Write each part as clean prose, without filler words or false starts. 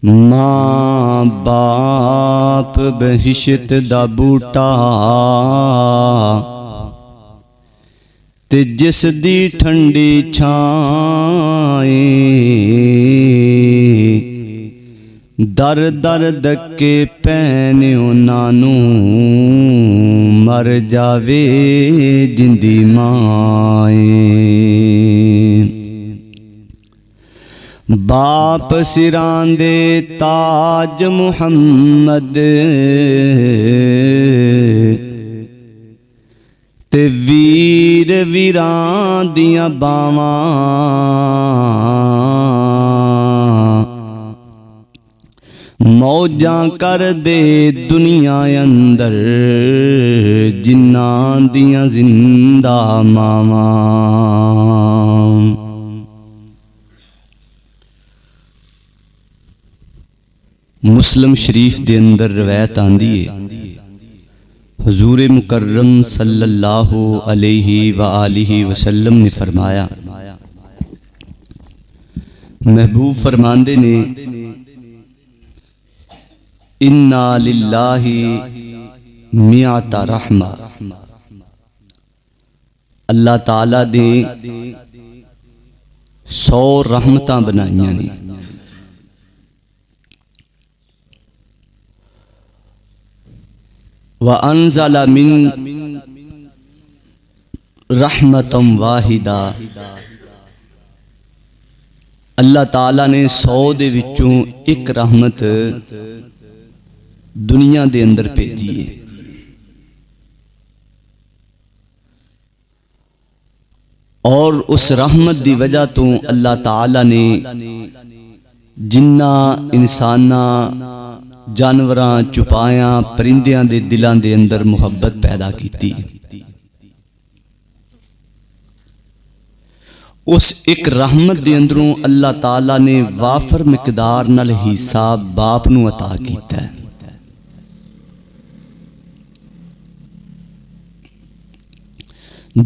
ماں باپ بہشت دا بوٹا تے جس دی ٹھنڈی چھائیں در در دکے پینے انہاں نوں مر جاوے جندی مائیں باپ سران دے تاج محمد تے ویر ویران دیاں باواں موجاں کر دے دنیا اندر جناں دیاں زندہ ماواں مسلم شریف دے اندر روایت آندی ہے حضور مکرم صلی اللہ علیہ وآلہ وسلم نے فرمایا، محبوب فرماندے نے اِنَّا لِلَّهِ مِئَةَ رحمہ، اللہ تعالیٰ نے 100 رحمتاں بنائیاں نے۔ وَأَنزَلَ مِن رَحْمَةً وَاحِدَةً، اللہ تعالیٰ نے 100 دے وچوں ایک رحمت دنیا دے اندر بھیجی ہے۔ اور اس رحمت دی وجہ تو اللہ تعالیٰ نے جنہ انساناں جانوراں چپایاں پرندیاں دے دلاں دے اندر محبت پیدا کیتی۔ اس ایک رحمت دے اندروں اللہ تعالیٰ نے وافر مقدار نال حساب باپ نو عطا کیتا ہے۔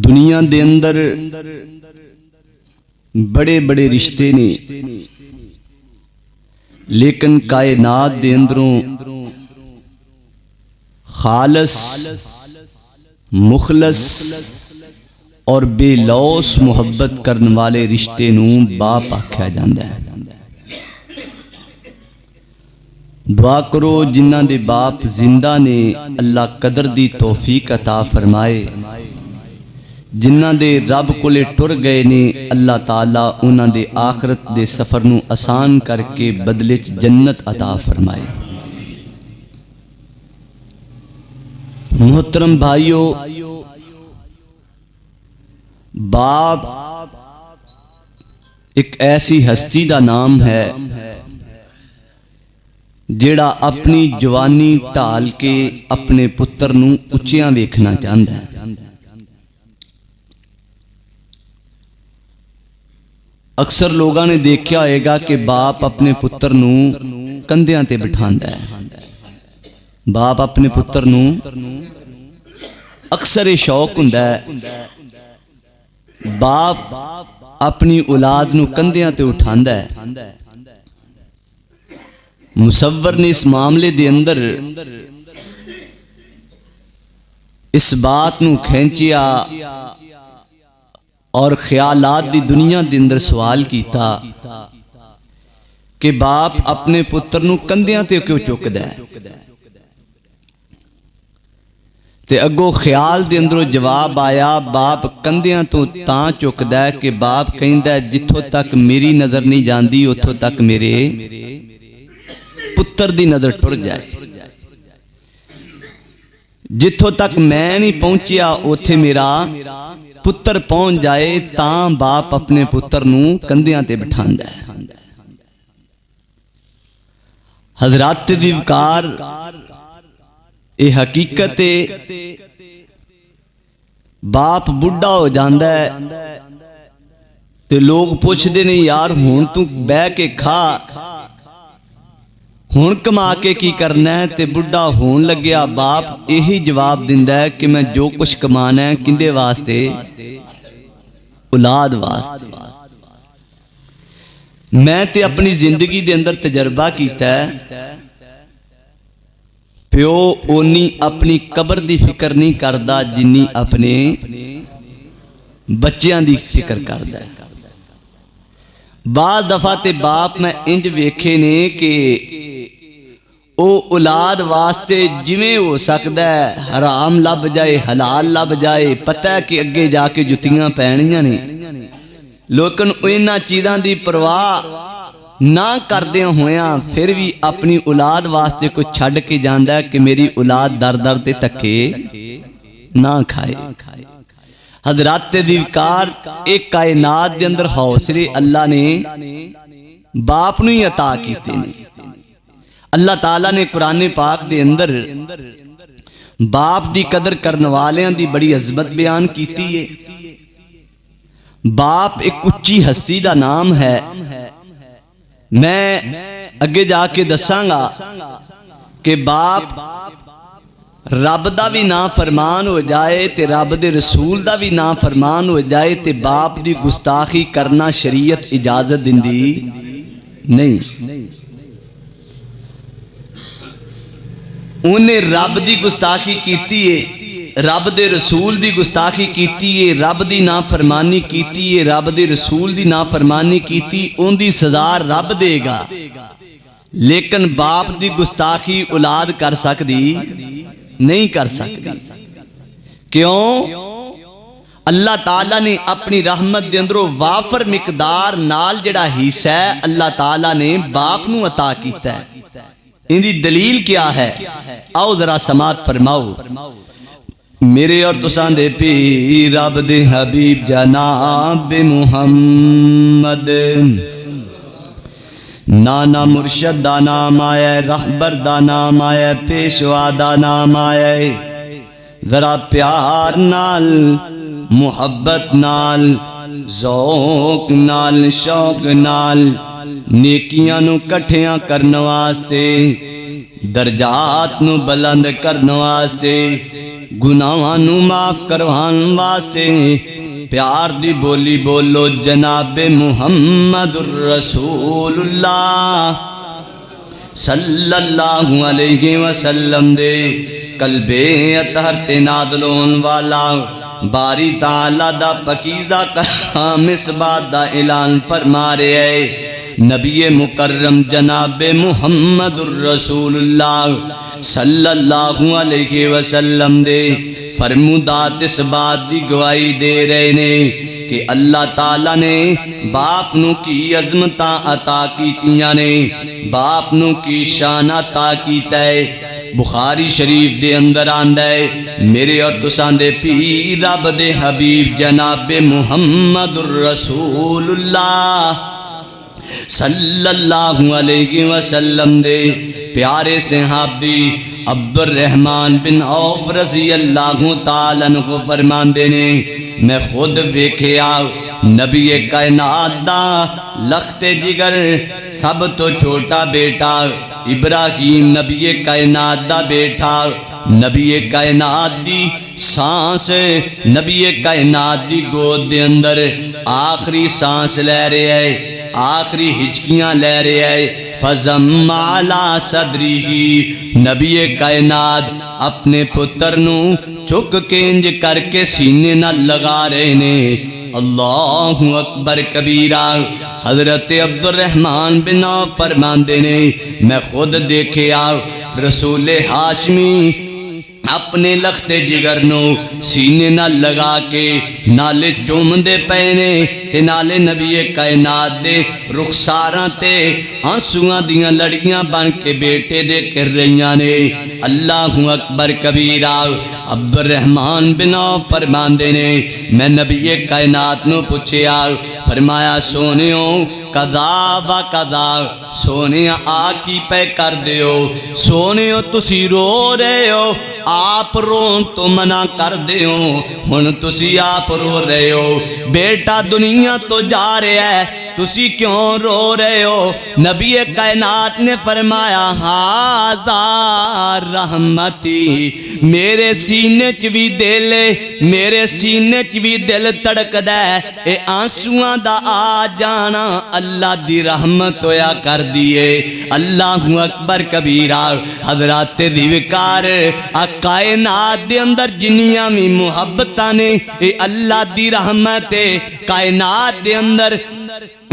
دنیا دے اندر بڑے بڑے رشتے نے، لیکن کائنات دے اندروں خالص مخلص اور بے لوث محبت کرن والے رشتے نوں باپ آکھیا جاندا ہے۔ دعا کرو جنہاں دے باپ زندہ نے اللہ قدر دی توفیق عطا فرمائے، جنہاں دے رب کولے ٹر گئے نے اللہ تعالیٰ انہاں دے آخرت دے سفر نو آسان کر کے بدلے جنت عطا فرمائے۔ محترم بھائیو، باپ ایک ایسی ہستی دا نام ہے جیڑا اپنی جوانی ٹال کے اپنے پتر نو اچیاں ویکھنا چاہندا ہے۔ اکثر لوگاں نے دیکھیا ہوئے گا کہ باپ اپنے پتر نو کندھیاں تے بٹھاندا ہے۔ باپ اپنے پتر نو اکثر شوق ہوندا ہے باپ اپنی اولاد نو کندھیاں تے اٹھاندا ہے۔ مصور نے اس معاملے دے اندر اس بات نو کھینچیا اور خیالات دی دنیا دے اندر سوال کیتا کہ باپ اپنے پتر نو کندھیاں تے کیوں چکدا ہے؟ تے اگوں خیال دے اندروں جواب آیا، باپ کندھیاں تو تاں چکدا ہے کہ باپ کہندا ہے جتھوں تک میری نظر نہیں جاندی اتھوں تک میرے پتر دی نظر ٹر جائے، جتھوں تک میں نہیں پہنچیا اوتھے میرا پتر پہنچ جائے، تاں باپ اپنے پتر نو کندھیاں تے بٹھاندا ہے۔ حضرات دیوکار، اے حقیقت ہے، باپ بڈھا ہو جاندا ہے تے لوگ پوچھدے نے یار ہن تو بہ کے کھا، ہن کما کے کی کرنا ہے؟ تے بڈھا ہون لگیا باپ یہی جواب دیندا ہے کہ میں جو کچھ کمانا ہے کندے واسطے؟ اولاد واسطے۔ میں تے اپنی زندگی دے اندر تجربہ کیتا ہے پیو اونی اپنی قبر دی فکر نہیں کردا جنی اپنے بچیاں دی فکر کردا ہے۔ بعض دفعہ تے باپ میں انج ویکھے نے کہ او اولاد واسطے جویں ہو سکدا ہے حرام لب جائے حلال لب جائے، پتہ ہے کہ اگے جا کے جتیاں پینیاں نے، لیکن انہاں چیزاں دی پرواہ نہ کردے ہویاں پھر بھی اپنی اولاد واسطے کوئی چھڈ کے جاندا ہے کہ میری اولاد در در تے تکے نہ کھائے۔ حضرات دیوکار ایک کائنات دے اندر حوصلے اللہ نے باپ نو ہی عطا کیتے نے۔ اللہ تعالیٰ نے قرآن پاک دے اندر باپ دی قدر کرن والیاں دی بڑی عظمت بیان کیتی ہے۔ باپ ایک اچھی ہستی دا نام ہے۔ میں اگے جا کے دساں گا کہ باپ رب دا بھی نا فرمان ہو جائے تے رب دے رسول دا بھی نا فرمان ہو جائے تے باپ دی گستاخی کرنا شریعت اجازت دیندی نہیں۔ انہیں رب دی گستاخی کیتی ہے، رب دے رسول دی گستاخی کیتی ہے، رب دی نافرمانی کیتی ہے، رب دے رسول دی نافرمانی کیتی، ان دی سزا رب دے گا۔ لیکن باپ دی گستاخی اولاد کر سکتی نہیں کر سکتی۔ کیوں؟ اللہ تعالیٰ نے اپنی رحمت دے اندروں وافر مقدار نال جڑا حصہ ہے اللہ تعالیٰ نے باپ نو عطا کیتا ہے۔ ان دی دلیل کیا ہے؟ آؤ ذرا سماعت فرماؤ۔ میرے اور تساں دے پیر رب دے حبیب جناب محمد، نانا مرشد دا نام آیا ہے، رہبر دا نام آیا ہے، پیشوا دا نام آیا ہے۔ ذرا پیار نال، محبت نال، ذوق نال، شوق نال نیکیاں نو کٹھیاں کرن واسطے، درجات نو بلند کرن واسطے، گناہاں نو معاف کروان واسطے پیار دی بولی بولو جناب محمد الرسول اللہ صلی اللہ علیہ وسلم دے قلب اطہر تے نازلون والا باری تعالیٰ دا پکیزہ کلام اس بات دا اعلان فرما رہے ہے۔ نبی مکرم جناب محمد الرسول اللہ صلی اللہ علیہ وسلم دے فرمودات اس بات دی گواہی دے رہے نے کہ اللہ تعالیٰ نے باپ نو کی عظمتاں عطا کیتیاں نے، باپ نو کی شان عطا کیتا ہے۔ بخاری شریف دے اندر آندا ہے میرے اور تساں دے پیر رب دے حبیب جناب محمد الرسول اللہ صلی اللہ علیہ وسلم دے پیارے صحابی عبد الرحمن بن عوف رضی اللہ تعالیٰ عنہ فرماندے نے میں خود ویکھیا نبی کائنات دا لخت جگر سب تو چھوٹا بیٹا ابراہیم نبی کائنات دا بیٹا، نبی کائنات دی سانس نبی کائنات دی گود دے اندر آخری سانس لے رہے ہے، آخری ہچکیاں لے رہے ہے۔ فضم علی صدری، نبی کائنات اپنے پتر نو چک کے انج کر کے سینے نہ لگا رہے نے۔ اللہ اکبر کبیرہ۔ حضرت عبد الرحمن بن عوف فرماندے نے میں خود دیکھیا رسول ہاشمی اپنے لخت جگر نو سینے نہ لگا کے نالے چومدے پینے تے نالے نبی کائنات دے رخساراں تے آنسواں دیاں لڑیاں بن کے بیٹے دے کر رہیاں نے۔ اللہ اکبر کبیرہ۔ عبد الرحمن بن عوف فرماندے نے میں نبی کائنات نو پوچھیا، فرمایا سونیو قضا و قضا، سونیا آ کی پہ کر دیو، سونیو تسی رو رہے ہو آپ رون تو منع کر دیو، ہن تسی آپ رو رہے ہو، بیٹا دنیا تو جا رہے ہے تسی کیوں رو رہے ہو؟ نبی کائنات نے فرمایا ہاذا رحمتی، میرے سینے چ بھی دل ہے، میرے سینے چ بھی دل تڑکدا ہے، اے آنسواں دا آ جانا اللہ دی رحمت ہویا کر دیے۔ اللہ اکبر کبیرہ۔ حضرات دی وقار کائنات دے اندر جنیاں بھی محبتاں نے اے اللہ دی رحمت ہے، کائنات دے اندر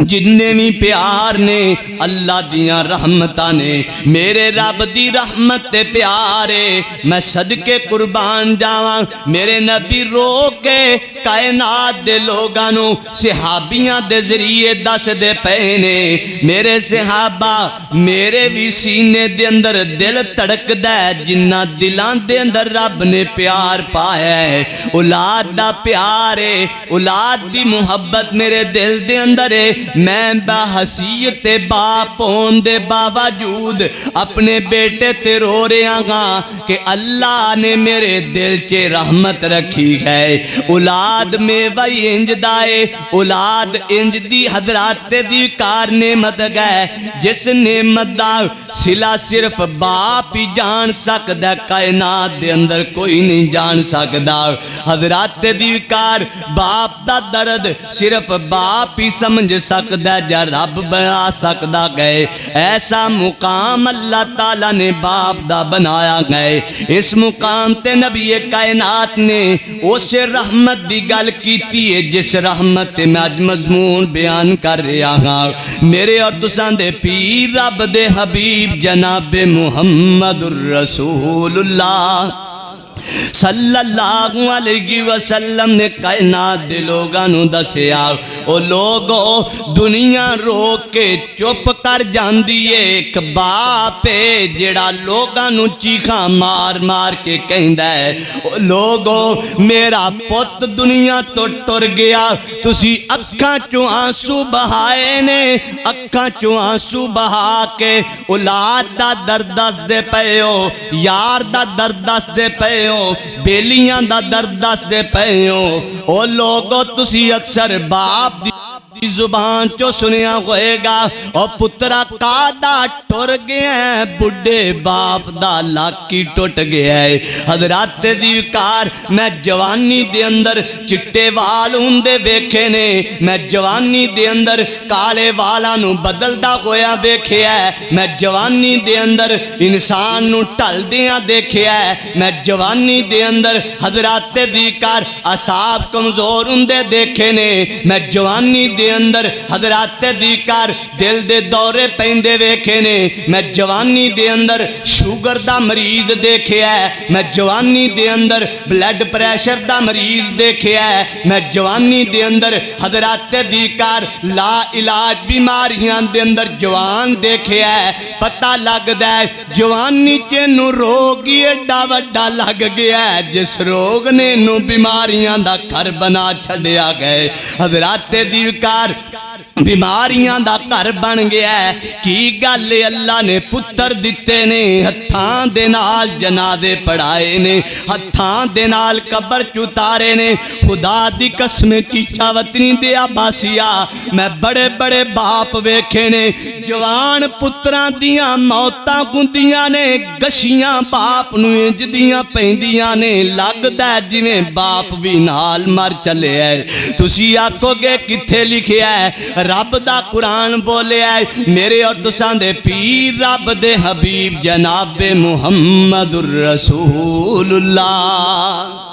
جننے بھی پیار نے اللہ دیاں رحمتاں نے، میرے رب دی رحمت تے پیارے میں صدقے قربان جاواں۔ میرے نبی رو کے کائنات دے لوگاں نو صحابیاں دے ذریعے دس دے پے نے، میرے صحابہ میرے بھی سینے دے اندر دل تڑکدا ہے، جنہ دلاں دے اندر رب نے پیار پایا ہے، اولاد دا پیار ہے، اولاد دی محبت میرے دل دے اندر ہے۔ میں بحیثیت باپ ہون دے باوجود اپنے بیٹے تے رو رہا گا کہ اللہ نے میرے دل چے رحمت رکھی ہے۔ اولاد میں وہی انج دائے، اولاد انج دی حضرات دی کار نعمت گئے، جس نعمت دا صلہ صرف باپ ہی جان سکدا، کائنات دے اندر کوئی نہیں جان سکدا۔ حضرات دی کار باپ دا درد صرف باپ ہی سمجھ سکدا، جا رب بنا سکدا گئے۔ ایسا مقام اللہ تعالیٰ نے باپ دا بنایا گئے۔ اس مقام تے نبی کائنات نے اس رحمت دی گل کیتی ہے جس رحمت تے میں اج مضمون بیان کر رہا ہاں۔ میرے اور تساں دے پیر رب دے حبیب جناب محمد الرسول اللہ صلی اللہ علیہ وسلم نے کائنات دے لوگاں نو دسیا، او لوگو دنیا رو کے چپ کر جاندی ہے، ایک باپ ہے جڑا لوگاں نو چیخاں مار مار کے کہندا ہے، او لوگو میرا پت دنیا تو ٹر گیا، تسی اکھاں چوں آنسو بہائے نے، اکھاں چوں آنسو بہا کے اولاد دا درد دس دے پئے ہو، یار دا درد دس دے پئے ہو، بیلیاں دا درد دس دے پئے ہو۔ او لوگو تسی اکثر باپ دی زبان چو سنیا ہوئے گا، او پترا کادا ٹر گیا ہے، بڑھے باپ دا لاکی ٹوٹ گیا ہے۔ حضرات دی کار میں جوانی دے اندر چٹے وال ہوندے بیکھے نے، میں جوانی دے اندر کالے والا نو بدلدا ہویا بیکھیا ہے، میں جوانی دے اندر انسان نو ٹل دیاں دیکھیا ہے، میں جوانی دے اندر حضرات دی کار اعصاب کمزور ہوندے دیکھے نے، میں جوانی دے اندر حضرات دی کار دل دے دورے پیندے ویکھے نے، میں جوانی دے اندر شوگر دا مریض دیکھیا ہے، میں جوانی دے اندر بلڈ پریشر دا مریض دیکھیا ہے، میں جوانی دے اندر حضرات دی کار لا علاج بیماریاں دے اندر جوان دیکھیا ہے۔ پتہ لگدا ہے جوانی چ نو روگ ایڈا وڈا لگ گیا ہے، جس روگ نے نو بیماریاں دا گھر بنا چھڈیا گئے۔ حضرات دی کار بیماریاں دا گھر بن گیا ہے۔ کی گل اللہ نے پتر دیتے نے، ہتھاں دے نال جنازے پڑھائے نے، ہتھاں دے نال قبر چتارے نے۔ خدا دی قسم چیچا وطنی دے عباسیہ میں بڑے بڑے باپ ویکھے نے، جوان پتراں دیاں موتاں گندیاں نے، گشیاں باپ نو انج دیاں پیندیاں نے، لگدا ہے جویں باپ بھی نال مر چلے ہے۔ تسی آکھو گے کتھے لکھیا ہے؟ رب دا قرآن بولے آئے، میرے اور تساں دے پیر رب دے حبیب جناب محمد الرسول اللہ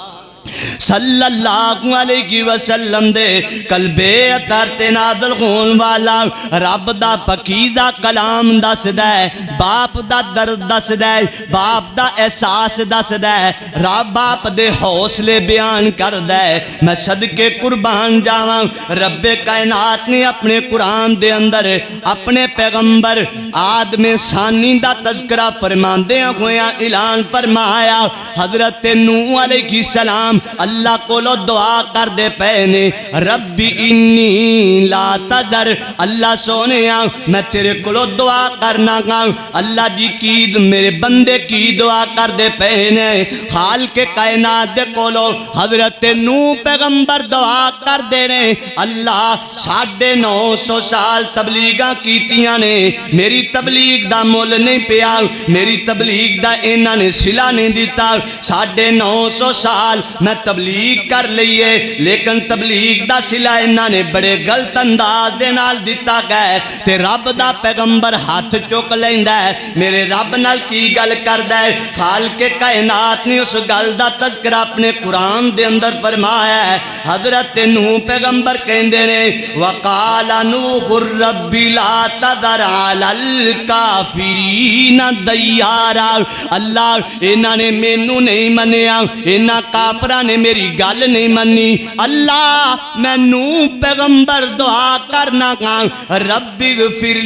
صلی اللہ علیہ وسلم دے قلبے اطہر تے نازل ہون والا رب دا پاکیزہ کلام دس دے، باپ دا درد دس دے، باپ دا احساس دس دے، رب باپ دے حوصلے بیان کر دے۔ میں صدقے قربان جاواں، رب کائنات نے اپنے قرآن دے اندر اپنے پیغمبر آدم ثانی دا تذکرہ فرماندیاں ہویاں اعلان فرمایا، حضرت نوح علیہ السلام اللہ کولو دعا کر دے پینے ربی انی لا تذر اللہ سونے میں تیرے کولو دعا کرنا گا اللہ جی کی میرے بندے کی دعا کر دے پینے خالق کائنات دے کولو حضرت نوح پیغمبر دعا کر دے رہے اللہ 950 سال تبلیغاں کیتیاں نے میری تبلیغ دا مول نہیں پیا میری تبلیغ دا انہاں نے صلہ نہیں دیتا 950 سال میں تبلیغ کر لئیے لیکن تبلیغ دا صلہ انہاں نے بڑے غلط انداز دے نال دیتا گئے تے رب دا پیغمبر ہاتھ چک لیندا ہے میرے رب نال کی گل کردا ہے خالق کائنات نے اس گل دا تذکرہ اپنے قرآن دے اندر فرمایا ہے حضرت نوح پیغمبر کہندے نے وقال نوح رب لا تذر علی الکافرین دیارا اللہ انہاں نے مینوں نہیں منیا انہاں کافراں نے میری گل نہیں منی اللہ میں نوح پیغمبر دعا کرنا گا رب اغفر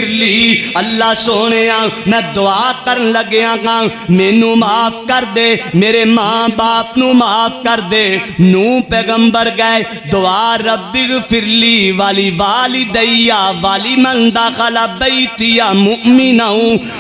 لی اللہ سونیا میں دعا کرن لگیا گا مینوں معاف کر دے میرے ماں باپ نو معاف کر دے نوح پیغمبر گئے دعا رب اغفر لی والی والدیا والی من داخل بیتیا مؤمنا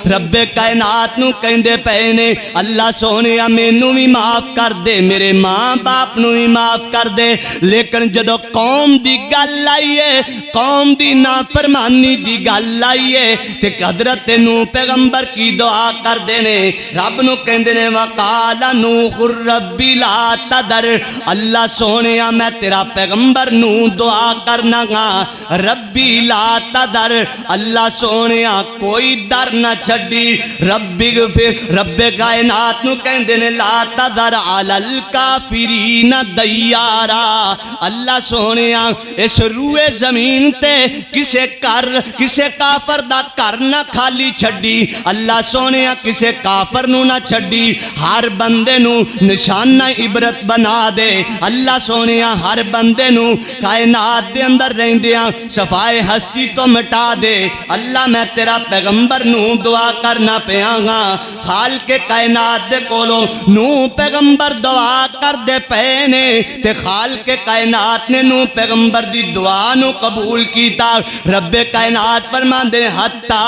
رب کائنات نو کہندے پے نے اللہ سونیا مینوں بھی معاف کر دے میرے ماں باپ نو بھی معاف کر دے لیکن جدو قوم دی گل آئیے قوم دی نافرمانی دی گل آئیے تے حضرت نوح پیغمبر کی دعا کر دینے رب نو کہندے نے وقال نوح رب لا تذر اللہ سونیا میں تیرا پیغمبر نو دعا کرنا گا ربی لا تذر اللہ سونیا کوئی در نہ چھڈی رب کائنات نو کہندے نے لا تذر علی الکافرین دیارا اللہ سونیا اس روئے زمین تے کسے کافر دا کر نہ خالی چھڈی اللہ سونیا کسے کافر نو نہ چھڈی ہر بندے نو نشانہ عبرت بنا دے اللہ سونیا ہر بندے نو کائنات دے اندر رہندیاں صفائے ہستی تو مٹا دے اللہ میں تیرا پیغمبر نو دعا کرنا پیاں گا خالق کائنات دے کولو نو پیغمبر دعا کر دے پے نے تے خالق کائنات نے نو پیغمبر دی دعا نو قبول کیتا رب کائنات فرماندے نے حتی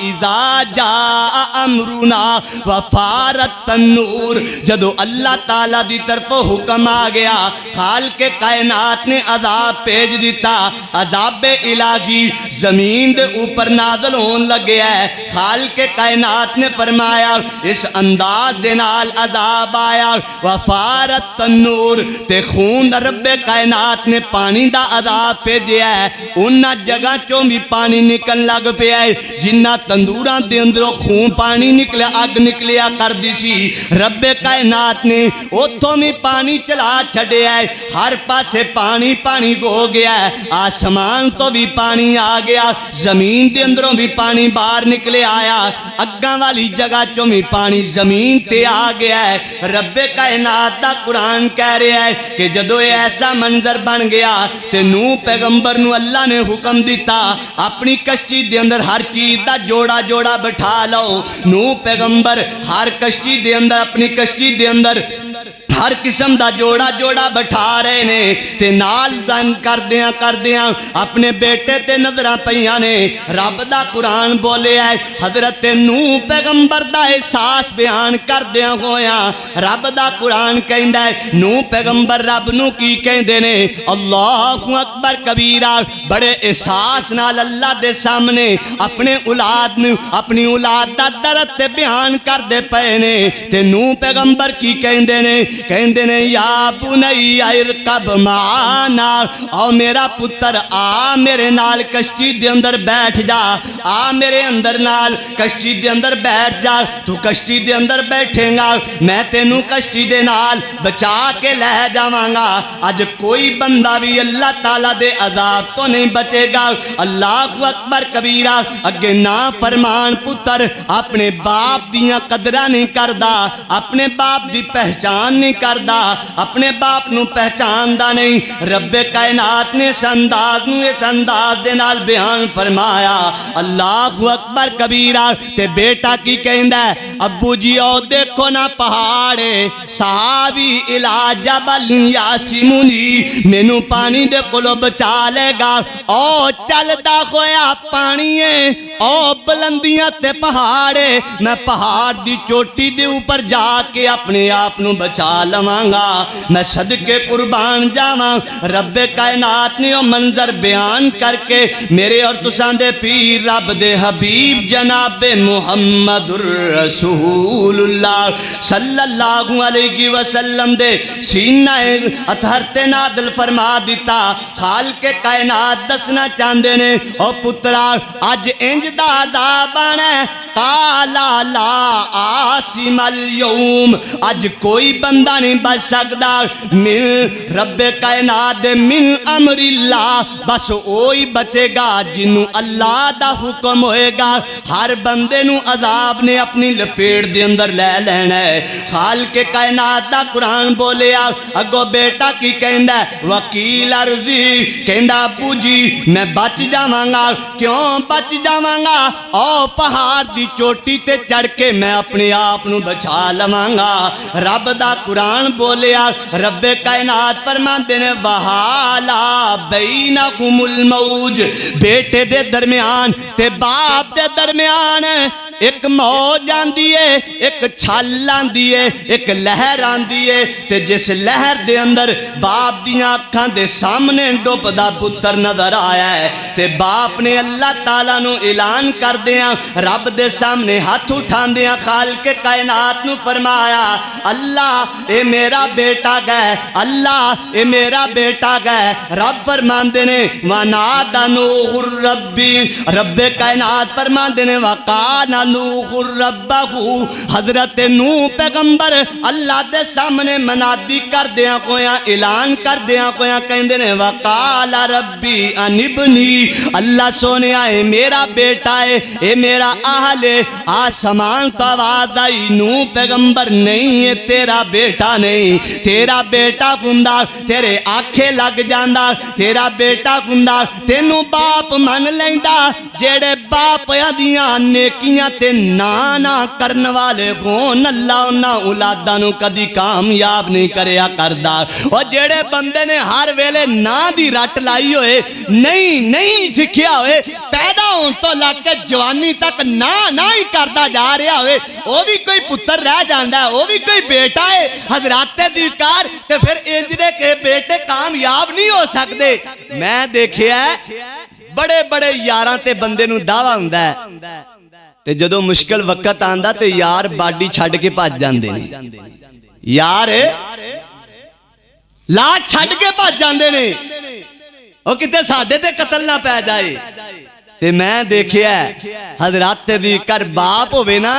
اذا جاء امرنا وفارت النور جدو اللہ تعالیٰ دی طرف حکم آ گیا خالق کائنات نے عذاب بھیج دیتا عذاب الہی زمین دے اوپر نازل ہون لگیا ہے خالق کائنات نے فرمایا اس انداز دے نال عذاب آیا وفارت النور تے خون رب کائنات نے پانی دا عذاب بھیجیا ہے انہاں جگہ چوں بھی پانی نکل لگ پیا ہے جنہ تندوراں دے اندروں خون پانی نکلیا اگ نکلیا کر دی سی رب کائنات نے اتھوں بھی پانی چلا چھڑیا ہے ہر پاسے پانی پانی ہو گیا ہے آسمان تو بھی پانی آ گیا زمین دے اندروں بھی پانی باہر نکلے آیا اگاں والی جگہ چوں بھی پانی زمین تے آ گیا ہے رب کائنات دا قرآن کہہ رہا ہے کہ جدو ایسا منظر بن گیا تے نوح پیغمبر نو اللہ نے حکم دیتا اپنی کشتی دے اندر ہر چیز دا جوڑا جوڑا بٹھا لو نوح پیغمبر ہر کشتی دے اندر اپنی کشتی دے اندر ہر قسم دا جوڑا جوڑا بٹھا رہے نے تے نال دن کر دیاں اپنے بیٹے تے نظرہ پہیاں نے رب دا قرآن بولے ہے حضرت نوح پیغمبر دا احساس بیان کر دیاں ہویاں رب دا قرآن کہندا ہے نوح پیغمبر رب نو کی کہندے نے اللہ اکبر کبیرہ بڑے احساس نال اللہ دے سامنے اپنے اولاد نو اپنی اولاد دا درد تے بیان کر دے پے نے تے نوح پیغمبر کی کہندے نے یا بنی ارکب معانا او میرا پتر آ میرے نال کشتی دے اندر بیٹھ جا آ میرے اندر نال کشتی دے اندر بیٹھ جا تو کشتی دے اندر بیٹھیں گا میں تینوں کشتی دے نال بچا کے لے جاواں گا اج کوئی بندہ بھی اللہ تعالیٰ دے عذاب تو نہیں بچے گا اللہ اکبر کبیرہ اگے نا فرمان پتر اپنے باپ دیاں قدرہ نہیں کردا اپنے باپ دی پہچان نہیں کردا اپنے باپ نو پہچاندا نہیں رب کائنات نے اس انداز دے نال بیان فرمایا اللہ اکبر کبیرہ تے بیٹا کی کہندا ہے ابو جی او دیکھو نا پہاڑے صحابی الا جبل یاسمونی مینوں پانی دے کولوں بچا لے گا او چلدا ہویا پانی ہے او بلندیاں تے پہاڑے میں پہاڑ دی چوٹی دے اوپر جا کے اپنے آپ نو بچا لواں گا میں صدقے قربان جاواں رب کائنات نے او منظر بیان کر کے میرے اور تساں دے پیر رب دے حبیب جناب محمد الرسول اللہ صلی اللہ علیہ وسلم دے سینہ اطہر تے نادل فرما دیتا خالق کائنات دسنا چاندے نے او پترا اج انج دا عذاب آنا قالا لا عاصم اليوم اج کوئی بندہ نہیں بچ سکدا من رب کائنات دے من امر اللہ بس وہی بچے گا جنوں اللہ دا حکم ہوئے گا ہر بندے نو عذاب نے اپنی لپیٹ دے اندر لے لینا ہے خالق کائنات دا قرآن بولیا اگو بیٹا کی کہندا ہے وکیل ارضی کہندا ابو جی میں بچ جاواں گا کیوں بچ جاواں گا او پہاڑ دی چوٹی تے چڑھ کے میں اپنے آپ نو بچا لواں گا رب دا قرآن بولیا رب کائنات فرماندے نے وحالا بینکم الموج بیٹے دے درمیان تے باپ دے درمیان ایک موج آندی ہے ایک چھل آندی ہے ایک لہر آندی ہے تے جس لہر دے اندر باپ دیاں اکھاں دے سامنے ڈوبدا پتر نظر آیا ہے تے باپ نے اللہ تعالیٰ نو اعلان کر دیاں رب دے سامنے ہاتھ اٹھان دیاں خالق کائنات نو فرمایا اللہ اے میرا بیٹا گئے اللہ اے میرا بیٹا گئے رب فرماندے نے وَنَادَ نُوحُ الرَّبِّ رب کائنات فرماندے نے وَقَانَ نوح ربہو حضرت نوح پیغمبر اللہ دے سامنے منادی کر دیاں کویاں اعلان کر دیاں کویاں کہندے نے وقال ربی انبنی اللہ سونے اے میرا بیٹا ہے اے میرا اہل ہے آسمان تو آواز آئی نوح پیغمبر نہیں ہے تیرا بیٹا نہیں تیرا بیٹا گندا تیرے آنکھیں لگ جاندا تیرا بیٹا گندا تینوں باپ من لیندا جیڑے باپ دیاں نیکیاں تے نانا کرن والے ہون اللہ انہاں اولاداں نو کدی کامیاب نہیں کریا کردا اور جیڑے بندے نے ہر ویلے نا دی رٹ لائی ہوئے نہیں سکھیا ہوئے پیدا ہون تو لگ کے جوانی تک نا ہی کردا جا رہا ہوئے وہ بھی کوئی پتر رہ جاندا ہے وہ بھی کوئی بیٹا ہے حضرات دیکار تے پھر انجدے کے بیٹے کامیاب نہیں ہو سکتے میں دیکھیا ہے بڑے بڑے یاراں تے بندے نو دعویٰ ہوندا ہے تے جدو مشکل وقت آندا تے یار باڈی چھڈ کے بھج جاندے نے یار لا چھڈ کے بھج جاندے نے او کتے ساڈے تے قتل نہ پے جائے تے میں دیکھیا حضرات دی کر باپ ہوے نا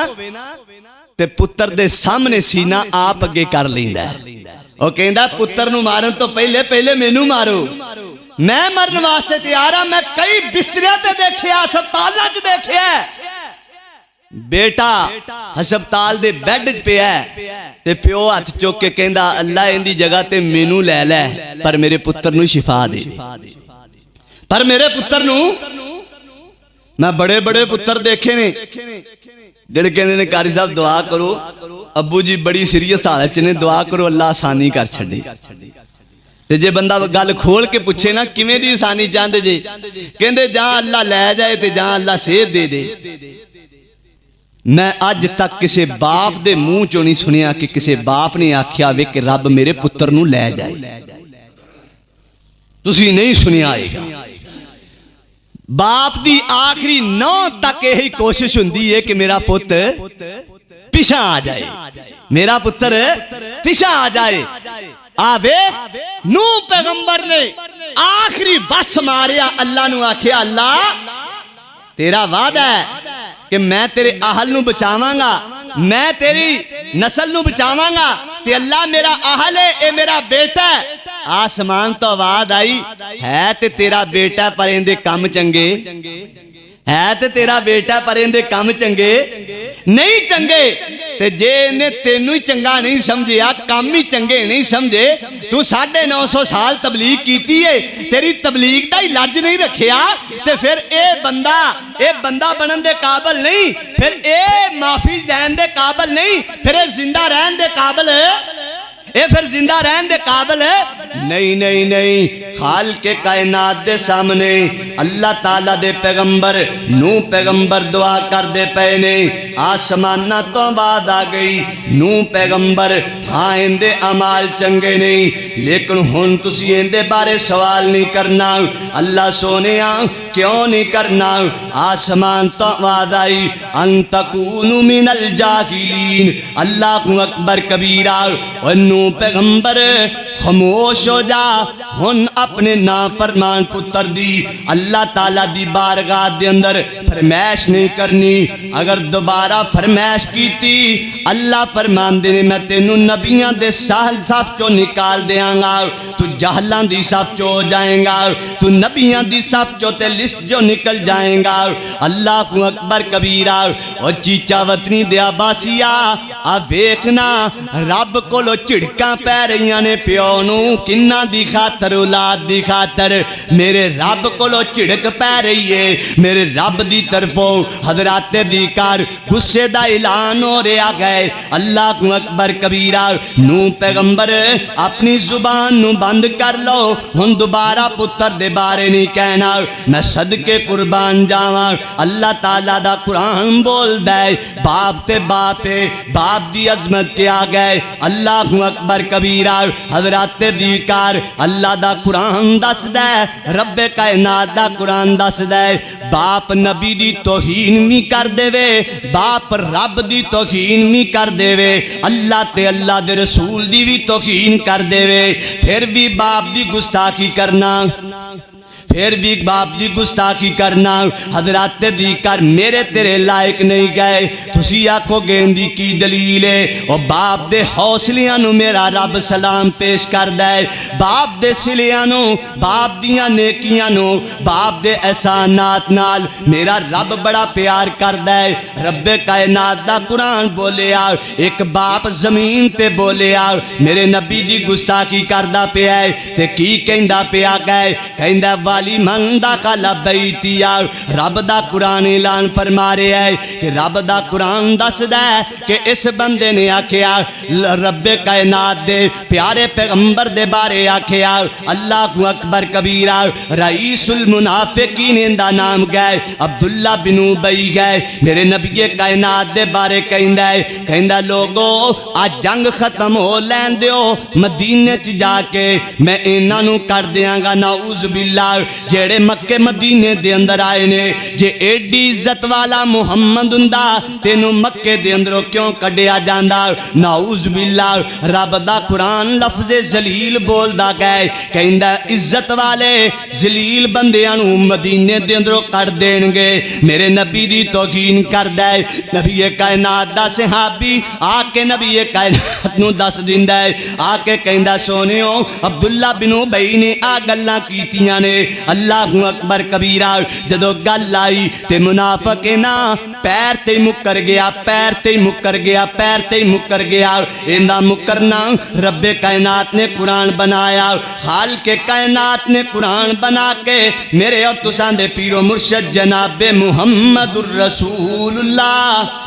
تے پتر دے سامنے سینہ آپ اگے کر لیندا ہے او کہندا پتر نو مارن تو پہلے مینوں مارو میں مرن واسطے تیار ہاں میں کئی بستریاں تے دیکھیا ہسپتالاں وچ دیکھیا بیٹا ہسپتال دے بیڈ پہ ہے تے پیو ہاتھ چوک کے کہندا اللہ اندی جگہ تے مینوں لے لے پر میرے پتر نو شفا دے پر میرے پتر نو میں بڑے بڑے پتر دیکھے نے جڑے کہندے نے قاری صاحب دعا کرو ابو جی بڑی سیریس حالت نے دعا کرو اللہ آسانی کر چھڈے تے جے بندہ گل کھول کے پوچھے نا کیویں دی آسانی چاہندے جے کہندے جاں اللہ لے جائے تے جاں اللہ صحت دے دے میں اج تک کسے باپ دے منہ چوں نہیں سنیا کہ کسے باپ نے آکھیا وے کہ رب میرے پتر نو لے جائے تسی نہیں سنیا آئے گا باپ دی آخری نو تک یہی کوشش ہوندی ہے کہ میرا پتر پیچھے آ جائے میرا پتر پیچھے آ جائے آوے نوح پیغمبر نے آخری بس ماریا اللہ نو آکھیا اللہ تیرا وعدہ ہے کہ میں تیرے اہل نو بچاواں گا میں تیری نسل نو بچاواں گا تے اللہ میرا اہل ہے اے میرا بیٹا ہے آسمان تو آواز آئی ہے تے تیرا بیٹا پر اندے کم چنگے ہے تے تیرا بیٹا پر اندے کم چنگے نہیں چنگے تے جے نے تینوں ہی چنگا نہیں سمجھیا کام ہی چنگے نہیں سمجھے تو 950 سال تبلیغ کیتی ہے تیری تبلیغ دا ہی لج نہیں رکھیا تے پھر اے بندہ بنن دے قابل نہیں پھر اے معافی دین دے قابل نہیں پھر اے زندہ رہن دے قابل پھر زندہ رہن دے قابل نہیں خالق کائنات دے سامنے اللہ تعالیٰ دے پیغمبر نو پیغمبر دعا کر دے پینے آسمانہ تو بعد آ گئی نو پیغمبر ہاں اندے عمال چنگے نہیں لیکن ہن تسی اندے بارے سوال نہیں کرنا اللہ سونے کیوں نہیں کرنا آسمان تو بعد آئی ان تکونو من الجاہلین اللہ اکبر کبیرہ ونو پیغمبر خاموش ہو جا ہن اپنے نافرمان پتر دی اللہ تعالیٰ دی بارگاہ دے اندر فرمائش نہیں کرنی اگر دوبارہ فرمائش کی تھی اللہ فرمان دے میں تینوں نبیاں دے صف چو نکال دیاں گا تو جہلان دی صف چو ہو جائیں گا تو نبیاں دی صف چو تے لسٹ جو نکل جائیں گا اللہ اکبر کبیرہ اور چیچا وطنی دے عباسیہ ویکھنا رب کو لو چڑکاں پہ رہیاں نے پیونوں کنہ دی خاطر اولاد دی خاطر میرے رب کو لو چڑک پہ رہی ہے میرے رب دی طرفوں حضرات دی کار غصے دا اعلان ہو رہا گئے اللہ اکبر کبیرہ نو پیغمبر اپنی زبان نو بند کر لو ہن دوبارہ پتر دے بارے نہیں کہنا میں صدقے قربان جاواں اللہ تعالیٰ دا قرآن بول دے باپ تے باپ دی عظمت کے آگئے اللہ اکبر کبیرہ حضرات دی کار اللہ دا قرآن دس دے رب کائنات دا قرآن دس دے باپ نبی دی توہین بھی کر دے وے باپ رب دی توہین بھی کر دے وے اللہ تے اللہ دے رسول دی بھی توہین کر دے وے پھر بھی باپ دی گستاخی کرنا پھر بھی باپ دی گستاخی کرنا حضرات دی کر میرے تیرے لائق نہیں گئے تسی آکھو گیندی کی دلیل ہے اور باپ دے حوصلیاں نو میرا رب سلام پیش کر دے باپ دے سلیاں نو باپ دیاں نیکیاں نو باپ دے احسانات نال میرا رب بڑا پیار کر دے رب کائنات دا قرآن بولے ایک باپ زمین تے بولے میرے نبی دی گستاخی کردہ پہ آئے تے کی کہندہ پہ آ گئے کہندہ والی من داخل بیتی رب دا قرآن اعلان فرما رہے ہے کہ رب دا قرآن دس دے کہ اس بندے نے آکھیا رب کائنات دے پیارے پیغمبر دے بارے آکھیا اللہ اکبر کبیرہ رئیس المنافقین اندہ نام گئے عبداللہ بن ابی گئے میرے نبی کائنات دے بارے کہندہ لوگو آج جنگ ختم ہو لین دیو مدینے چ جا کے میں انہاں کر دیاں گا نعوذ باللہ جیڑے مکے مدینے دے اندر آئے نے جے ایڈی عزت والا محمد ہوندا تینوں مکے دے اندروں کیوں کڈیا جاندا نعوذ باللہ رب دا قرآن لفظ ذلیل بولدا گئے کہندا عزت والے ذلیل بندیاں نوں مدینے دے اندروں کڈ دین گے میرے نبی دی توہین کردا ہے نبی کائنات دا صحابی آ کے نبی کائنات نوں دس دیندا ہے آ کے کہندا سونیو عبداللہ بن ابی نے آ گلاں کیتیاں نے اللہ اکبر کبیرہ جدو گل آئی تے منافق نا پیر تے مکر گیا پیر تے مکر گیا پیر تے مکر گیا اندہ مکرنا رب کائنات نے قرآن بنایا خالق کائنات نے قرآن بنا کے میرے اور تسان دے پیر و مرشد جناب محمد الرسول اللہ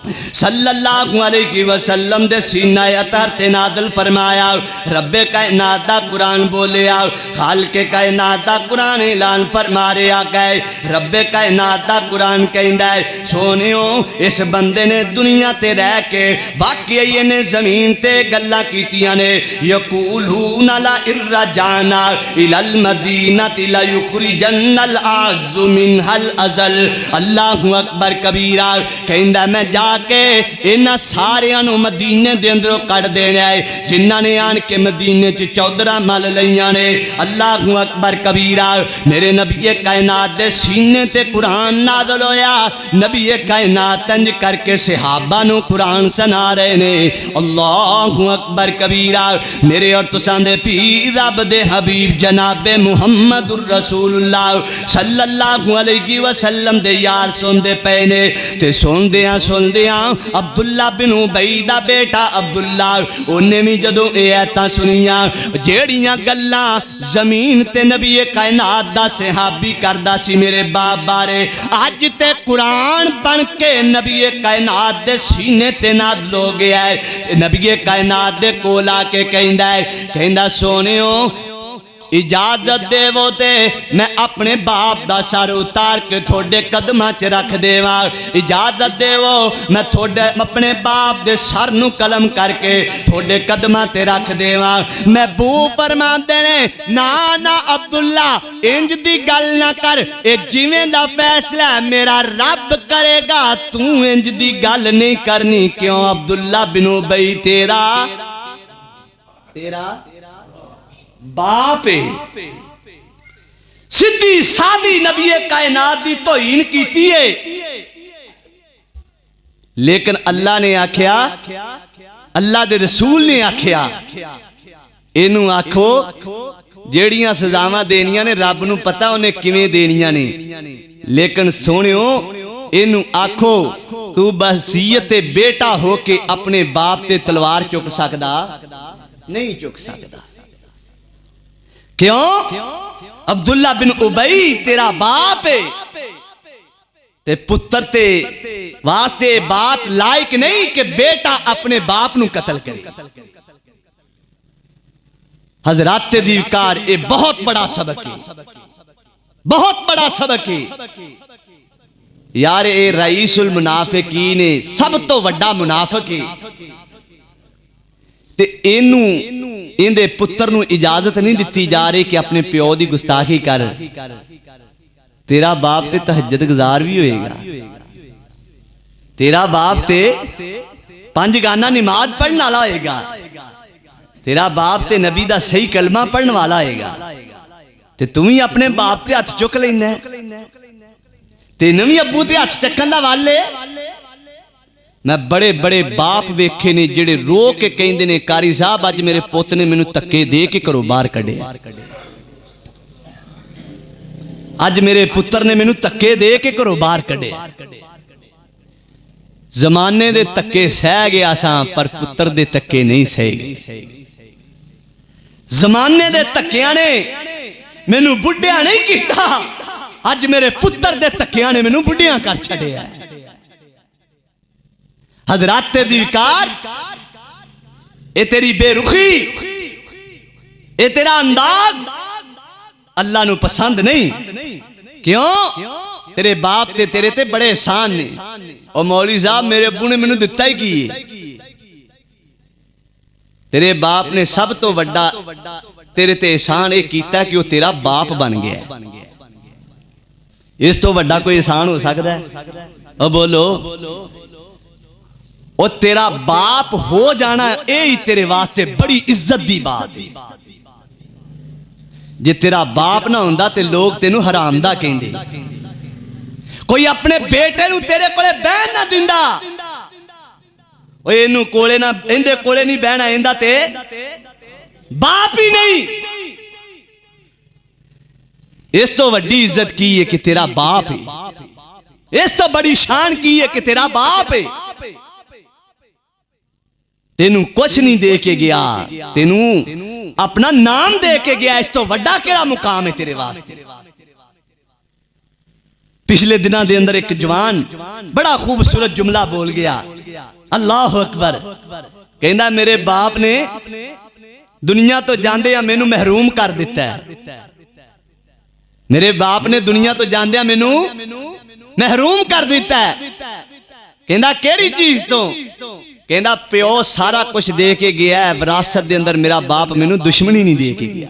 صلی اللہ علیہ وسلم دے سینہ اطہر تے نازل فرمایا رب کائنات دا قرآن بولیا خالق کائنات دا قرآن اعلان فرما رہا گئے رب کائنات دا قرآن کہندا ہے سونیو اس بندے نے دنیا تے رہ کے واقعی نے زمین تے گلاں کیتیاں نے یقولون لا ارجعنا الی المدینہ لا یخرجن الاعز منها الازل اللہ اکبر کبیرہ کہندا میں جا کے انہاں ساریاں نو مدینے دے اندروں کٹ دینا ہے جنہاں نے آن کے مدینے چ چودرہ مل لیاں نے اللہ اکبر کبیرہ میرے نبی کائنات دے سینے تے قرآن نازل ہویا نبی کائنات تنج کر کے صحابہ نو قرآن سنا رہے نے اللہ اکبر کبیرہ میرے اور تسان دے پیر رب دے حبیب جناب محمد الرسول اللہ صلی اللہ علیہ وسلم دے یار سن دے پینے تے سن دے دے ہاں عبداللہ بن ابی دا بیٹا عبداللہ انہیں بھی جدوں اے ایتاں سنیاں جیڑیاں گلاں زمین تے نبی کائنات دا صحابی کردا سی میرے باپ بارے اج تے قرآن بن کے نبی کائنات دے سینے تے نازل ہو گیا ہے نبی کائنات دے کول آ کے کہندا سونیو اجازت دے وہ تے میں اپنے باپ دا سر اتار کے تھوڑے قدمہ چ رکھ دے واں اجازت دے وہ میں تھوڑے اپنے باپ دے سر نو قلم کر کے تھوڑے قدمہ تے رکھ دے واں میں بو فرمان دے نے نا عبداللہ انج دی گل نہ کر اے جویں دا فیصلہ میرا رب کرے گا تو انج دی گل نہیں کرنی کیوں عبداللہ بن ابی تیرا باپ سیدھی سادی نبی کائنات دی توہین کیتی ہے لیکن اللہ نے آکھیا اللہ دے رسول نے آکھیا اینو آکھو جیڑیاں سزاواں دینیاں نے رب نو پتہ انہیں کیویں دینیاں نے لیکن سونیو اینو آکھو تو بحیثیت بیٹا ہو کے اپنے باپ تے تلوار چک سکدا نہیں چک سکدا کیوں عبداللہ بن ابی تیرا باپ ہے تے پتر تے واسطے بات لائق نہیں کہ بیٹا اپنے باپ نو قتل کرے حضرات دیوکار اے بہت بڑا سبق ہے بہت بڑا سبق ہے یار اے رئیس المنافقین سب تو وڈا منافق ہے تے اندے پتر نو اجازت نہیں دیتی جا رہی کہ اپنے پیو دی گستاخی کر تیرا باپ تے تہجد گزار بھی ہوئے گا تیرا باپ تے 5 گانا نماز پڑھنے والا ہوئے گا تیرا باپ تے نبی دا صحیح کلمہ پڑھنے والا ہوئے گا تے تم ہی اپنے باپ تے ہاتھ چک لینا ہے تے نمی ابو تے ہاتھ چکن دا والے میں بڑے بڑے باپ ویکھے نے جڑے رو کے کہندے نے قاری صاحب اج میرے پوت نے مینوں تکے دے کے گھروں باہر کڈیا اج میرے پتر نے مینوں تکے دے کے گھروں باہر کڈیا زمانے دے تکے سہ گیا ساں پر پتر دے تکے نہیں سہے گئے زمانے دے تکیاں نے مینوں بڈھیا نہیں کیتا اج میرے پتر دے تکیاں نے مینوں بڈھیاں کر چھڈیا ہے حضرات دیوکار اے تیری بے رخی اے تیرا انداز اللہ نو پسند نہیں کیوں تیرے باپ تے تیرے تے بڑے احسان نے اور مولوی صاحب میرے ابو نے مینوں دتا ہی کی تیرے باپ نے سب تو وڈا تیرے تے احسان اے کیتا کہ وہ تیرا باپ بن گیا اس تو وڈا کوئی احسان ہو سکتا ہے اور بولو اور تیرا باپ ہو جانا اے ہی تیرے واسطے بڑی عزت دی بات ہے جے تیرا باپ نہ ہوندا تے لوگ تینوں حرام دا کہندے کوئی اپنے بیٹے نو تیرے کولے بہن نہ دیندا او اینو کولے نہ ایندے کولے نہیں بہنا ایندا تے باپ ہی نہیں اس تو وڈی عزت کی ہے کہ تیرا باپ ہے اس تو بڑی شان کی ہے کہ تیرا باپ ہے تینوں کچھ نہیں دے کے گیا تینوں اپنا نام دے کے گیا اس تو وڈا کیڑا مقام ہے تیرے واسطے پچھلے دنوں دے اندر ایک جوان بڑا خوبصورت جملہ بول گیا اللہ اکبر کہندا میرے باپ نے دنیا تو جاندے یا مینوں محروم کر دیتا ہے میرے باپ نے دنیا تو جاندے یا مینوں محروم کر دیتا ہے کہندا کیڑی چیز تو کہندا پیو سارا کچھ دے کے گیا ہے وراثت دے اندر میرا باپ مینوں دشمنی نہیں دے کے گیا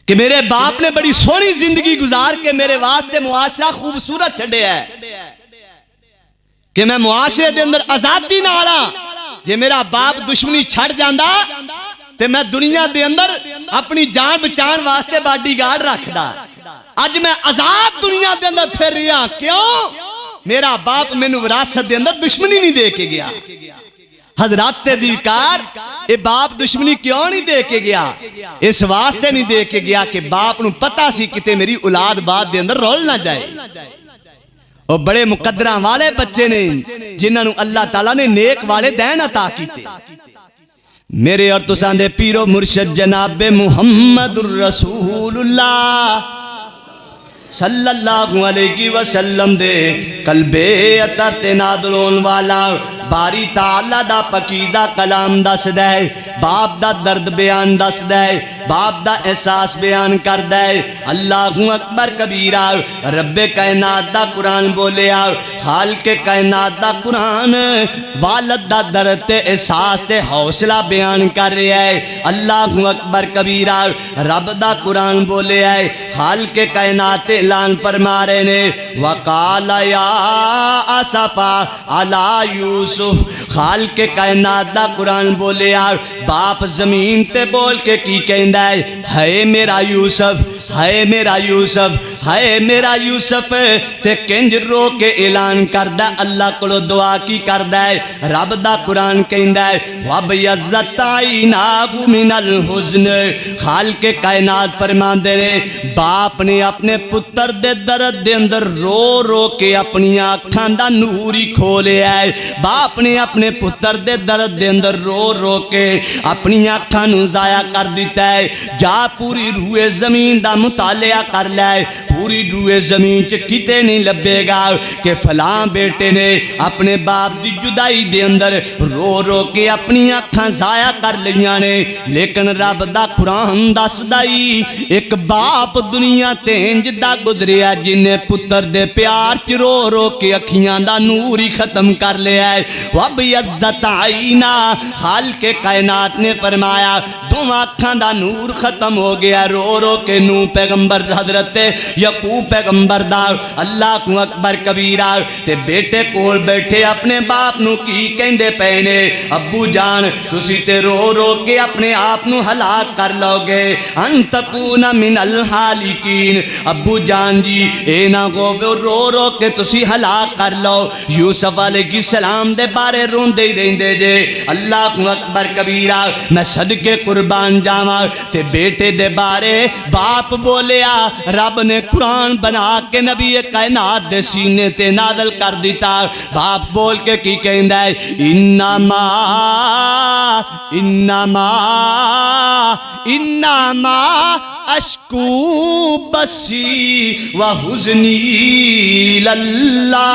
کہ میرے باپ نے بڑی سونی زندگی گزار کے میرے واسطے معاشرہ خوبصورت چھڈیا ہے کہ میں معاشرے دے اندر آزادی نال جے میرا باپ دشمنی چھڑ جاندا تے میں دنیا دے اندر اپنی جان بچان واسطے باڈی گارڈ رکھدا اج میں آزاد دنیا دے اندر پھر رہا کیوں میرا باپ مینوں وراثت دے اندر دشمنی نہیں دے کے گیا حضرات دیوکار اے باپ دشمنی کیوں نہیں دے کے گیا اس واسطے نہیں دے کے گیا کہ باپ نو پتہ سی کتے میری اولاد بعد دے اندر رول نہ جائے وہ بڑے مقدراں والے بچے نے جنہاں نو اللہ تعالیٰ نے نیک والدین عطا کیتے میرے اور تساں دے پیرو مرشد جناب محمد الرسول اللہ صلی اللہ علیہ وسلم دے قلبِ عطر تے نازل ہون والا باری تعالیٰ دا پکیدہ کلام دس دے باپ دا درد بیان دس دے باپ دا احساس بیان کر دے اللہ اکبر کبیرہ رب کائنات دا قرآن بولیا خالق کائنات دا قرآن والد دا درد تے احساس تے حوصلہ بیان کر رہا ہے اللہ اکبر کبیرہ رب دا قرآن بولیا ہے خالق کائنات اعلان فرما رہے نے وقال یا اسفا علی یوسف خالق کائنات دا قرآن بولیا باپ زمین تے بول کے کی کہندا ہے میرا یوسف ہے میرا یوسف ہے میرا یوسف تے کنج رو کے اعلان کردہ اللہ کو دعا کی کردہ رب دا قرآن کہندا ہے وَبْيَضَّتْ عَيْنَاهُ مِنَ الْحُزْنِ خالق کائنات فرماندے نے باپ نے اپنے پتر دے درد دے اندر رو رو کے اپنی آنکھاں دا نور ہی کھولیا ہے باپ نے اپنے پتر دے درد دے اندر رو رو کے اپنی آنکھاں نو ضائع کر دیتا ہے جا پوری روئے زمین دا مطالعہ کر لائے پوری روئے زمین چ کتے نہیں لبے گا کہ فلاں بیٹے نے اپنے باپ دی جدائی دے اندر رو رو کے اپنی آنکھاں ضائع کر لیاں نے لیکن رب دا قرآن دس دائی ایک باپ دنیا تے انج دا گزریا جن نے پتر دے پیار چ رو رو کے اکھیاں دا نور ہی ختم کر لیا ہے وَبْيَضَّتْ عَيْنَاهُ خالق کائنات نے فرمایا دو آنکھاں دا نور ختم ہو گیا رو رو کے نو پیغمبر حضرت یعقوب پیغمبر دا اللہ اکبر کبیرہ تے بیٹے کول بیٹھے اپنے باپ نو کی کہندے پے نے ابو جان تسی تے رو رو کے اپنے آپ نو ہلاک کر لو گے ان تکون من الحالکین ابو جان جی اے نہ کو رو رو کے تسی ہلاک کر لو یوسف علیہ السلام دے بارے روندے ہی رہندے جے اللہ اکبر کبیرہ میں صدقے قربان جاواں تے بیٹے دے بارے باپ بولیا رب نے قرآن بنا کے نبی کائنات دے سینے تے نازل کر دیتا باپ بول کے کی کہندا ہے انما اشکو بسی و حزنی للہ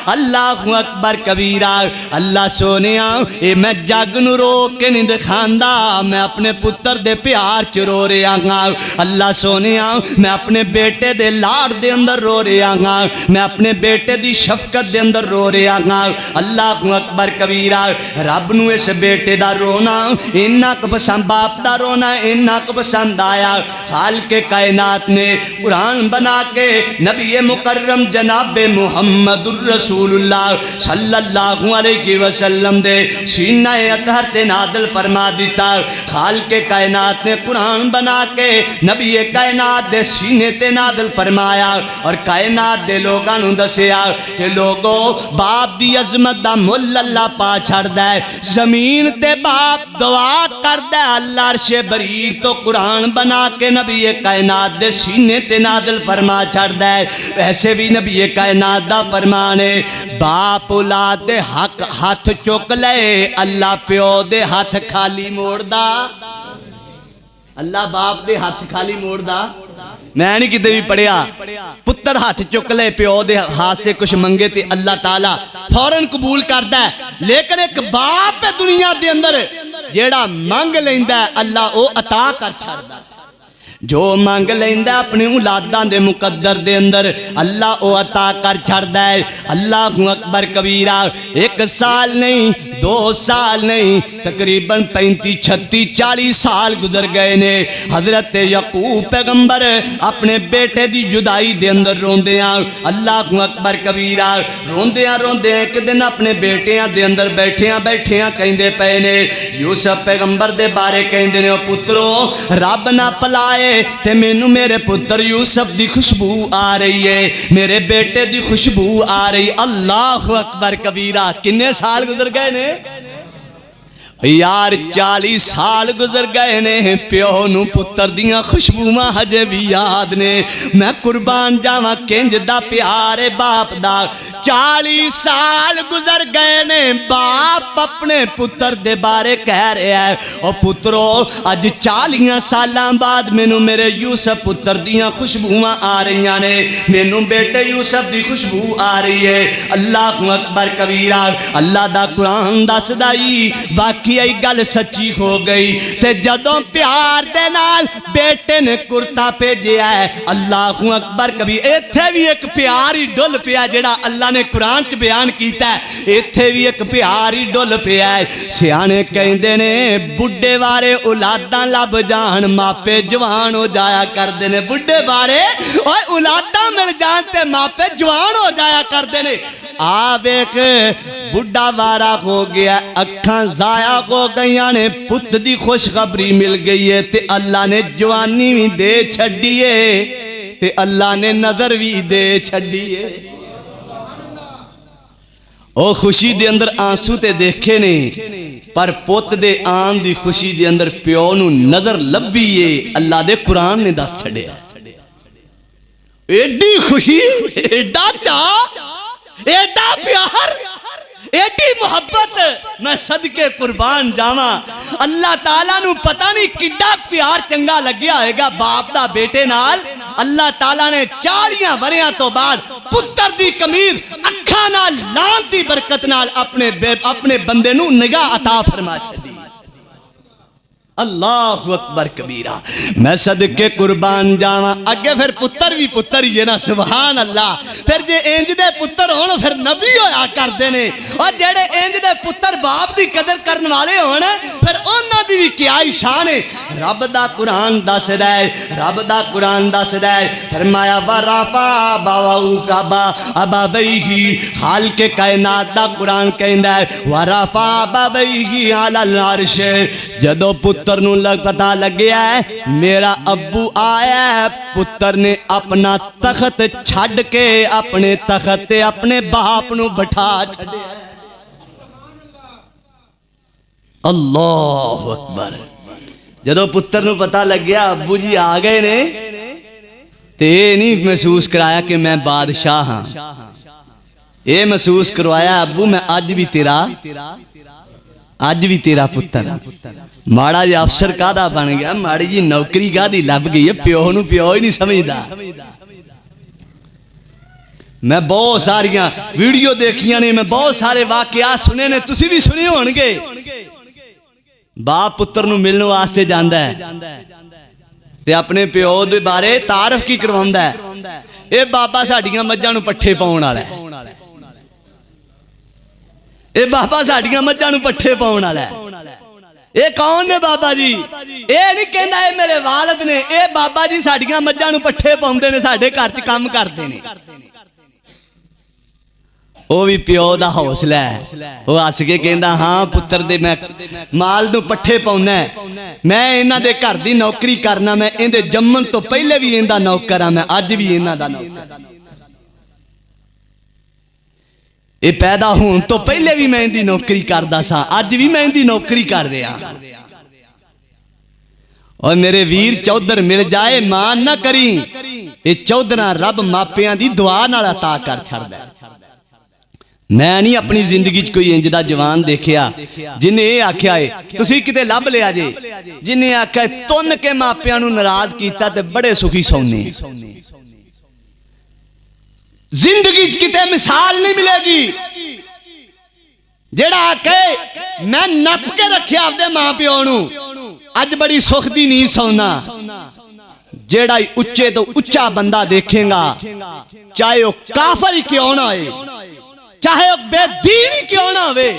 اللہ اکبر کبیرہ اللہ سونیا اے میں جگ نو رو کے نہیں دکھاندا میں اپنے پتر دے پیار چ رو رہا ہاں اللہ سونیا میں اپنے بیٹے دے لاڑ دے اندر رو رہا ہاں میں اپنے بیٹے دی شفقت دے اندر رو رہا ہاں اللہ اکبر کبیرہ رب نو اس بیٹے دا رونا انہاں کو پسند باپ دا رونا انہاں کو پسند آیا خالق کائنات نے قرآن بنا کے نبی مکرم جناب محمد رسول اللہ صلی اللہ علیہ وسلم دے سینہ اطہر تے نازل فرما دیتا خالق کائنات نے قرآن بنا کے نبی کائنات دے سینے تے نازل فرمایا اور کائنات دے لوگاں نوں دسیا کہ لوگو باپ دی عظمت دا مل اللہ پا چھڑدا ہے زمین تے باپ دعا کردا ہے اللہ عرش بری تو قرآن بنا کے نبی کائنات دے سینے تے نازل فرما چھڑدا ہے ویسے بھی نبی کائنات دا فرمانے باپ اولاد دے حق ہاتھ چک لے اللہ پیو دے ہاتھ خالی موڑ دا اللہ باپ دے ہاتھ خالی موڑ دا میں نہیں کدے بھی پڑھیا پتر ہاتھ چک لے پیو دے ہاتھ سے کچھ منگے تے اللہ تعالیٰ فوراً قبول کردا ہے لیکن ایک باپ دنیا دے اندر جیڑا منگ لیندا ہے اللہ او عطا کر چھڑدا جو مانگ لیندا اپنی اولاداں دے مقدر دے اندر اللہ او عطا کر چھڑدا ہے اللہ اکبر کبیرہ 1 سال نہیں 2 سال نہیں تقریباً 35 36 40 سال گزر گئے نے حضرت یعقوب پیغمبر اپنے بیٹے دی جدائی دے اندر روندیاں اللہ اکبر کبیرہ روندیاں ایک دن اپنے بیٹیاں دے اندر بیٹھیاں کہندے پے نے یوسف پیغمبر دے بارے کہندے نے پترو رب نہ پلائے تے مینوں میرے پتر یوسف دی خوشبو آ رہی ہے میرے بیٹے دی خوشبو آ رہی اللہ اکبر کبیرہ کنے سال گزر گئے نے یار 40 سال گزر گئے نے پیو نو پتر دیاں خوشبوواں ہجے بھی یاد نے میں قربان جاواں کنج دا پیارے باپ دا 40 سال گزر گئے نے باپ اپنے پتر دے بارے کہہ رہا ہے او پترو اج 40 سالاں بعد مینوں میرے یوسف پتر دیاں خوشبوواں آ رہیاں نے مینوں بیٹے یوسف دی خوشبو آ رہی ہے اللہ اکبر کبیرہ اللہ دا قرآن دسدا ای واقعی گل سچی ہو گئی تے جدوں پیار دے نال بیٹے نے کرتا بھیجیا ہے اللہ اکبر کبھی ایتھے بھی ایک پیار ہی ڈل پیا جڑا اللہ نے قرآن چ بیان کیتا ہے ایتھے بھی ایک پیار ہی ڈل پیا ہے سیانے کہندے نے بڈھے بارے اولاداں لب جان ماپے جوان ہو جایا کردے نے بڈھے بارے اوے اولاداں مل جان تے ماپے جوان ہو جایا کردے نے آپ ایک بڑھا وارا ہو گیا اکھاں ضائع ہو گئیاں نے پت دی خوشخبری مل گئی ہے تے اللہ نے جوانی بھی دے چھڑیے تے اللہ نے نظر بھی دے چھڑیے او خوشی دے اندر آنسو تے دیکھے نے پر پوت دے آن دی خوشی دے اندر پیو نو نظر لبیے اللہ دے قرآن نے دس چھڑیا ایڈی خوشی ایڈا چاہ ایڈا پیار ایڈی محبت میں صدقے قربان جاواں اللہ تعالیٰ نو پتہ نہیں کڈا پیار چنگا لگیا ہوئے گا باپ دا بیٹے نال اللہ تعالیٰ نے 40 وریاں تو بعد پتر دی کمیر اکھاں نال لان دی برکت نال اپنے بندے نو نگاہ عطا فرما چھڈی اللہ اکبر کبیرہ میں صدقے قربان جاواں اگے پھر پتر بھی پتر ہی ہے نا سبحان اللہ پھر جے انج دے پتر ہون پھر نبی ہویا کردے نے اور جڑے انج دے پتر باپ دی قدر کرن والے ہون پھر انہاں دی بھی کیا ہی شان ہے رب دا قرآن دس رہا ہے رب دا قرآن دس رہا ہے فرمایا ورفع ابوہ ابویہ حال کے کائنات دا قرآن کہندا ہے ورفع ابویہ علی العرش جدو پتر نو پتہ لگیا ہے میرا ابو آیا ہے پتر نے اپنا تخت چھڑ کے اپنے تخت اپنے باپ نو بٹھا چھڑے اللہ اکبر جدو پتر نو پتہ لگیا ابو جی آ گئے نے تے نہیں محسوس کرایا کہ میں بادشاہ ہاں یہ محسوس کروایا ابو میں اج بھی تیرا پتر ماڑا جی افسر کادا بن گیا ماڑی جی نوکری کادی لب گئی ہے پیو نو پیو ہی نہیں سمجھدا میں بہت ساریاں ویڈیو دیکھیاں نے میں بہت سارے واقعات سنے نے تسی بھی سنے ہون گے باپ پتر نو ملن واسطے جاندا ہے تے اپنے پیو دے بارے تعارف کی کرواوندا ہے اے بابا ساڈیاں مجھاں نو پٹھے پاؤن والا ہے اے بابا ساڈیاں مجھاں نو پٹھے پاؤن والا ہے اے کون نے بابا جی اے نہیں کہندا اے میرے والد نے اے بابا جی ساڈیاں مجھاں نو پٹھے پاؤندے نے ساڈے گھر چ کام کردے نے او بھی پیو دا حوصلہ ہے وہ ہس کے کہندا ہاں پتر دے میں مال نو پٹھے پاؤنا ہے میں انہاں دے گھر دی نوکری کرنا میں ان دے جمن تو پہلے بھی انہاں دا نوکر ہاں میں اج بھی انہاں دا نوکر اے پیدا ہون تو پہلے بھی میں اندی نوکری کردا سا اج بھی میں اندی نوکری کر رہا اور میرے ویر چودھر مل جائے مان نہ کری اے چودھراں رب ماپیاں دی دعا نال عطا کر چھڑدا ہے میں نہیں اپنی زندگی چ کوئی انج دا جوان دیکھیا جن اے آکھیا ہے تسی کتے لب لیا جے جن اے آکھیا تن کے ماپیاں نو ناراض کیتا تے بڑے سکھی سونے زندگی کتے مثال نہیں ملے گی جیڑا آکے میں نپ کے رکھیا اپنے ماں پیو نو اج بڑی سکھ دی نہیں سونا جیڑا اچے تو اچا بندہ دیکھیں گا چاہے وہ کافر ہی کیوں نہ ہوئے چاہے وہ بے دین کیوں نہ ہوئے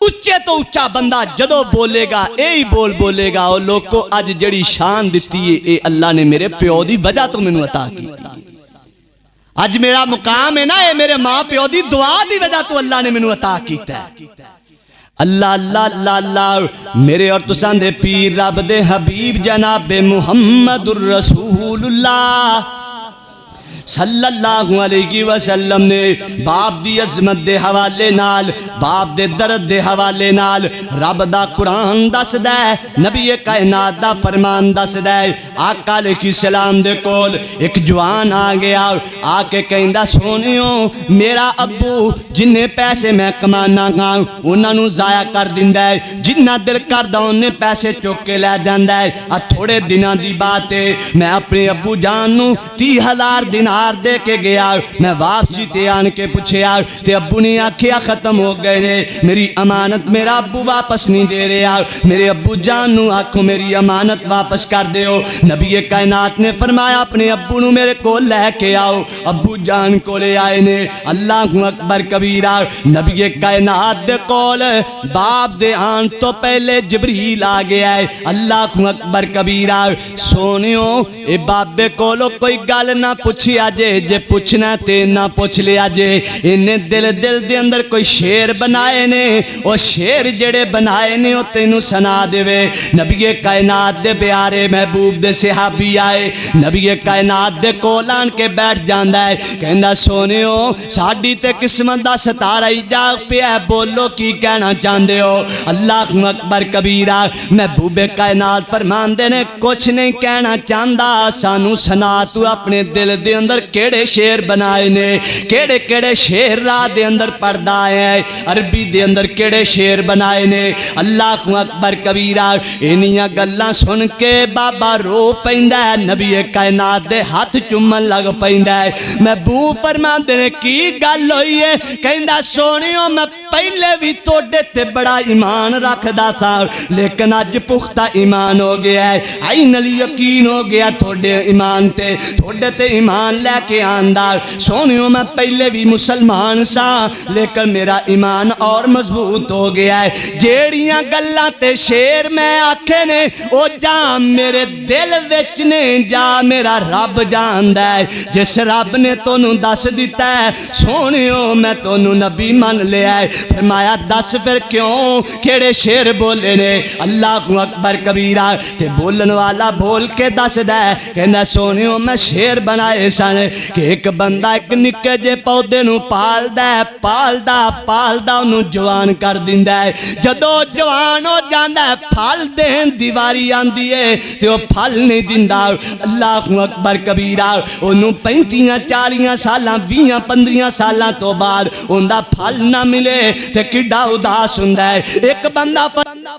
اچے تو اچا بندہ جدو بولے گا اے ہی بولے گا اور لوگ کو اج جڑی شان دیتی ہے اے اللہ نے میرے پیو دی وجہ تو میں نے عطا کی اج میرا مقام ہے نا اے میرے ماں پیو دی دعا دی وجہ تو اللہ نے میں نے عطا کیتا ہے اللہ اللہ اللہ اللہ میرے اور تسان دے پیر رب دے حبیب جناب محمد الرسول اللہ صلی اللہ علیہ وسلم نے باپ دی عظمت دے حوالے نال، باپ دے درد دے حوالے نال رب دا قرآن دس دے، نبی کائنات دا فرمان دس دے۔ آقا علیہ السلام دے کول ایک جوان آ گیا، آ کے کہندا سونیو میرا ابو جننے پیسے میں کمانا گا انہاں نو ضائع کر دیندا ہے، جنہ دل کردا اونے پیسے چک کے لے جاندا ہے۔ تھوڑے دناں دی بات ہے، میں اپنے ابو جان نو 30,000 دینار دے کے گیا، میں واپسی تے آن کے پوچھیا تے ابو نے آکھیا ختم ہو گئے نے، میری امانت میرا ابو واپس نہیں دے رہا، میرے ابو جان نو آکھو میری امانت واپس کر دیو۔ نبی کائنات نے فرمایا اپنے ابو نو میرے کو لے کے آؤ۔ ابو جان کو لے آئے نے، اللہ اکبر کبیرہ، نبی کائنات دے کول باپ دے آن تو پہلے جبریل آ گیا ہے، اللہ اکبر کبیرہ۔ سونیو اے بابے کولو کوئی گل نہ پوچھیا جے، جے پوچھنا تے نہ پوچھ لیا جے، انہیں دل دے اندر کوئی شیر بنائے نے، او شیر جڑے بنائے نے او تینوں سنا دے وے۔ نبی کائنات دے پیارے محبوب دے صحابی آئے، نبی کائنات دے کولان کے بیٹھ جاندا ہے، کہندا سونیو ساڈی تے قسمت دا ستارہ ہی جاگ پیا ہے، بولو کی کہنا چاہندے ہو؟ اللہ اکبر کبیرہ۔ محبوب کائنات فرماندے نے کچھ نہیں کہنا چاہندا، سانو سنا تو اپنے دل دے اندر کیڑے شیر بنائے نے، کیڑے کیڑے شیر راہ دے اندر پڑھدا ہے، عربی دے اندر کیڑے شیر بنائے نے۔ اللہ اکبر کبیرہ۔ انہیاں گلاں سن کے بابا رو پیندا ہے، نبی کائنات دے ہاتھ چومن لگ پیندا ہے۔ محبوب فرماندے نے کی گل ہوئی ہے؟ کہندا سونیو میں پہلے بھی توڑے تے بڑا ایمان رکھدا سا، لیکن اج پختہ ایمان ہو گیا ہے، عین یقین ہو گیا تھوڑے ایمان تے ایمان لے کے آندا۔ سونیو میں پہلے بھی مسلمان سا، لیکن میرا ایمان اور مضبوط ہو گیا ہے۔ جیڑیاں گلاں تے شیر میں آکھے نے او جا میرے دل وچ نے، جا میرا رب جاندا ہے، جس رب نے تونوں دس دیتا ہے سونیو میں تونوں نبی من لیا ہے۔ فرمایا دس پھر کیوں کیڑے شیر بولے نے؟ اللہ اکبر کبیرہ۔ تے بولن والا بول کے دس دے، کہندا سونیو میں شیر بنائے سن کہ ایک بندہ ایک نکے جے پودے نو پالدا انہوں جوان کر دیندا ہے، جدو جوان ہو جاندا ہے پھل دین دیواری آندی ہے تے وہ پھل نہیں دیندا۔ اللہ اکبر کبیرہ۔ انہوں 35-40 سالاں 20-15 سالاں تو بعد اندہ پھل نہ ملے تے کڈا اداس ہوندا ہے۔ ایک بندہ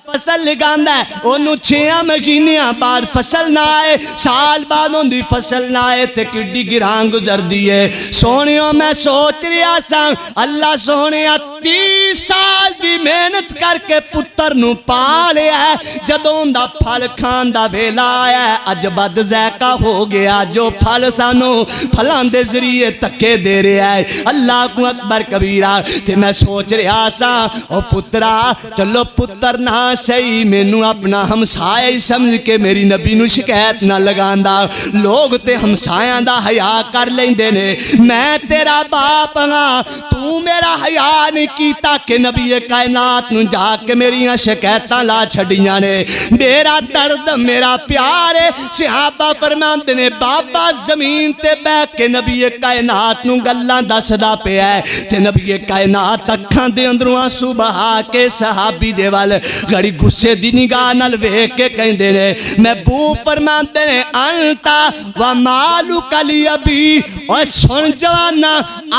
فصل لگاندا ہے، انہوں 6 مہینیاں بعد فصل نہ آئے، سال بعد اندھی فصل نہ آئے تے کڈی گران گزر دیئے۔ سونیوں میں سوچ رہا سا اللہ سونیا 30 سال دی محنت کر کے پتر نو پالیا ہے، جدوں دا پھل کھان دا ویلا آیا ہے اج بد ذائقہ ہو گیا، جو پھل سانو پھلان دے ذریعے تکے دے رہا ہے۔ اللہ اکبر کبیرہ۔ تے میں سوچ رہا سا او پترا چلو پتر نہ صحیح مینوں اپنا ہمسایہ ہی سمجھ کے میری نبی نو شکایت نہ لگاندا، لوگ تے ہمسایاں دا حیا کر لیندے نے، میں تیرا باپ ہاں تو میرا حیا نہیں کیتا کہ نبی کائنات نو جا کے میریاں شکایتاں لا چھڑیاں نے۔ میرا درد میرا پیار ہے۔ صحابہ فرماندے نے بابا زمین تے بیٹھ کے نبی کائنات نو گلاں دسدا پیا ہے تے نبی کائنات اکھاں دے اندروں آنسو بہا کے صحابی دے ول گڑی غصے دی نگاہ نال ویکھ کے کہندے نے، محبوب فرماندے نے انتا و مالک ابی، اور سن جوانا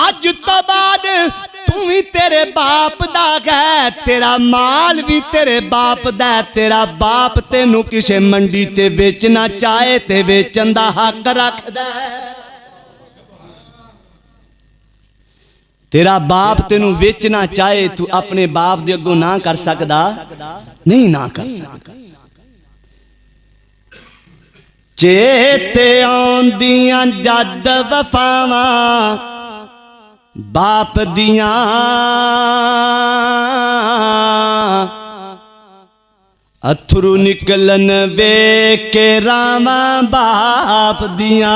اج تو بعد تم ہی تیرے باپ دا ہے، تیرا مال بھی تیرے باپ دا ہے، تیرا باپ تینوں کسے منڈی تے بیچنا چاہے تے بیچن دا حق رکھدا ہے۔ تیرا باپ تینوں بیچنا چاہے تو اپنے باپ دے اگوں نہ کر سکدا، نہیں نہ کر سکدا۔ چیتے آندیاں جد وفاواں باپ دیاں، اتھرو نکلن ویکھ کے راواں باپ دیاں،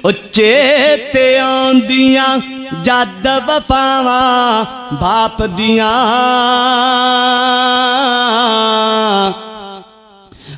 او چیتے آندیاں جد وفاواں باپ دیاں،